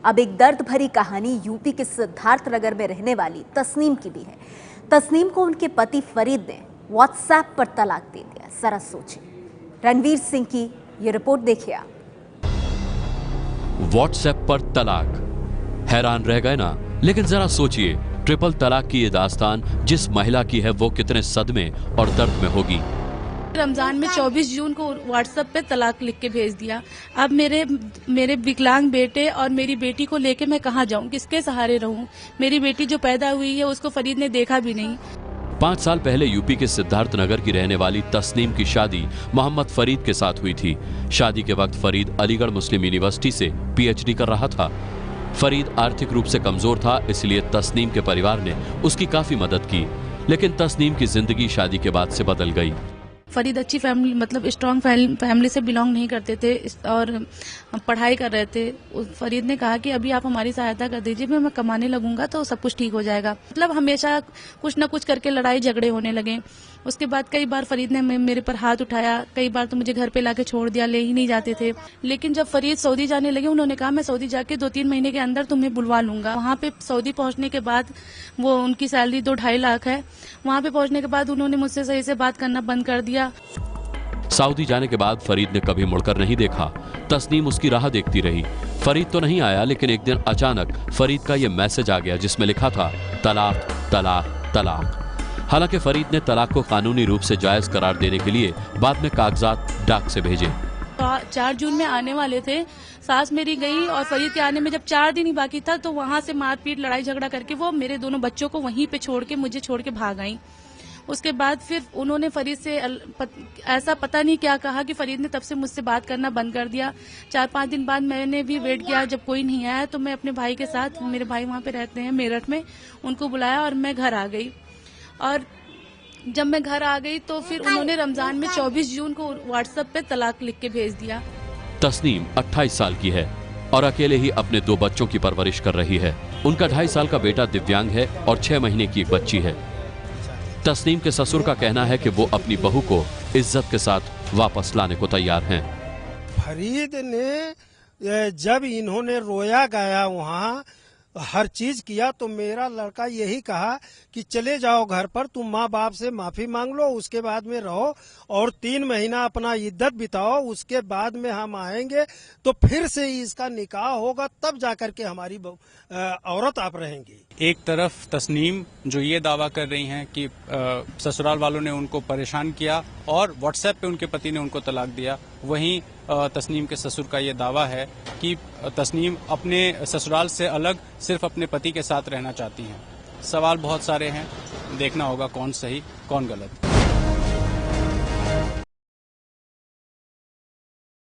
अब एक दर्द भरी कहानी यूपी के सिद्धार्थनगर में रहने वाली तस्नीम की भी है। तस्नीम को उनके पति फरीद ने व्हाट्सएप पर तलाक दे दिया। जरा सोचिए। रणवीर सिंह की ये रिपोर्ट देखिए आप। व्हाट्सएप पर तलाक, हैरान रह गए ना? लेकिन जरा सोचिए, ट्रिपल तलाक की ये दास्तान जिस महिला की है वो कितने सदमे और दर्द में होगी। रमजान में 24 जून को व्हाट्सएप पे तलाक लिख के भेज दिया। अब मेरे विकलांग बेटे और मेरी बेटी को लेके मैं कहाँ जाऊँ, किसके सहारे रहूँ? मेरी बेटी जो पैदा हुई है उसको फरीद ने देखा भी नहीं। 5 साल पहले यूपी के सिद्धार्थनगर की रहने वाली तस्नीम की शादी मोहम्मद फरीद के साथ हुई थी। शादी के वक्त फरीद अलीगढ़ मुस्लिम यूनिवर्सिटी से पीएचडी कर रहा था। फरीद आर्थिक रूप से कमजोर था, इसलिए तस्नीम के परिवार ने उसकी काफी मदद की। लेकिन तस्नीम की जिंदगी शादी के बाद से बदल गई। फरीद अच्छी फैमिली, मतलब स्ट्रॉन्ग फैमिली से बिलोंग नहीं करते थे और पढ़ाई कर रहे थे। फरीद ने कहा कि अभी आप हमारी सहायता कर दीजिए, मैं कमाने लगूंगा तो सब कुछ ठीक हो जाएगा। मतलब हमेशा कुछ न कुछ करके लड़ाई झगड़े होने लगे। उसके बाद कई बार फरीद ने मेरे पर हाथ उठाया, कई बार तो मुझे घर पे लाके छोड़ दिया, ले ही नहीं जाते थे। लेकिन जब फरीद सऊदी जाने लगे, उन्होंने कहा मैं सऊदी जाके 2-3 महीने के अंदर तुम्हें बुलवा लूंगा। वहाँ पे सऊदी पहुँचने के बाद, वो उनकी सैलरी 2-2.5 लाख है, वहाँ पे पहुँचने के बाद उन्होंने मुझसे सही से बात करना बंद कर दिया। सऊदी जाने के बाद फरीद ने कभी मुड़कर नहीं देखा। तस्नीम उसकी राह देखती रही। फरीद तो नहीं आया, लेकिन एक दिन अचानक फरीद का यह मैसेज आ गया जिसमें लिखा था तलाक तलाक तलाक। हालांकि फरीद ने तलाक को कानूनी रूप से जायज करार देने के लिए बाद में कागजात डाक से भेजे। 4 जून में आने वाले थे, सास मेरी गई और फरीद के आने में जब 4 दिन ही बाकी था तो वहां से मारपीट लड़ाई झगड़ा करके वो मेरे दोनों बच्चों को वहीं पे छोड़ के, मुझे छोड़ के भाग आई। उसके बाद फिर उन्होंने फरीद से ऐसा पता नहीं क्या कहा कि फरीद ने तब से मुझसे बात करना बंद कर दिया। 4-5 दिन बाद मैंने भी वेट किया, जब कोई नहीं आया तो मैं अपने भाई के साथ, मेरे भाई वहाँ पे रहते हैं मेरठ में, उनको बुलाया और मैं घर आ गई। और जब मैं घर आ गई तो फिर उन्होंने रमजान में 24 जून को व्हाट्सएप पे तलाक लिख के भेज दिया। तस्नीम 28 साल की है और अकेले ही अपने 2 बच्चों की परवरिश कर रही है। उनका 2.5 साल का बेटा दिव्यांग है और 6 महीने की एक बच्ची है। तस्नीम के ससुर का कहना है कि वो अपनी बहू को इज्जत के साथ वापस लाने को तैयार हैं। फरीद ने जब इन्होंने रोया गाया, वहाँ हर चीज किया, तो मेरा लड़का यही कहा कि चले जाओ घर पर, तुम माँ बाप से माफी मांग लो, उसके बाद में रहो और 3 महीना अपना इद्दत बिताओ, उसके बाद में हम आएंगे तो फिर से इसका निकाह होगा, तब जाकर के हमारी औरत आप रहेंगी। एक तरफ तस्नीम जो ये दावा कर रही हैं कि ससुराल वालों ने उनको परेशान किया और व्हाट्सएप पे उनके पति ने उनको तलाक दिया, वहीं तस्नीम के ससुर का ये दावा है कि तस्नीम अपने ससुराल से अलग सिर्फ अपने पति के साथ रहना चाहती हैं। सवाल बहुत सारे हैं, देखना होगा कौन सही कौन गलत।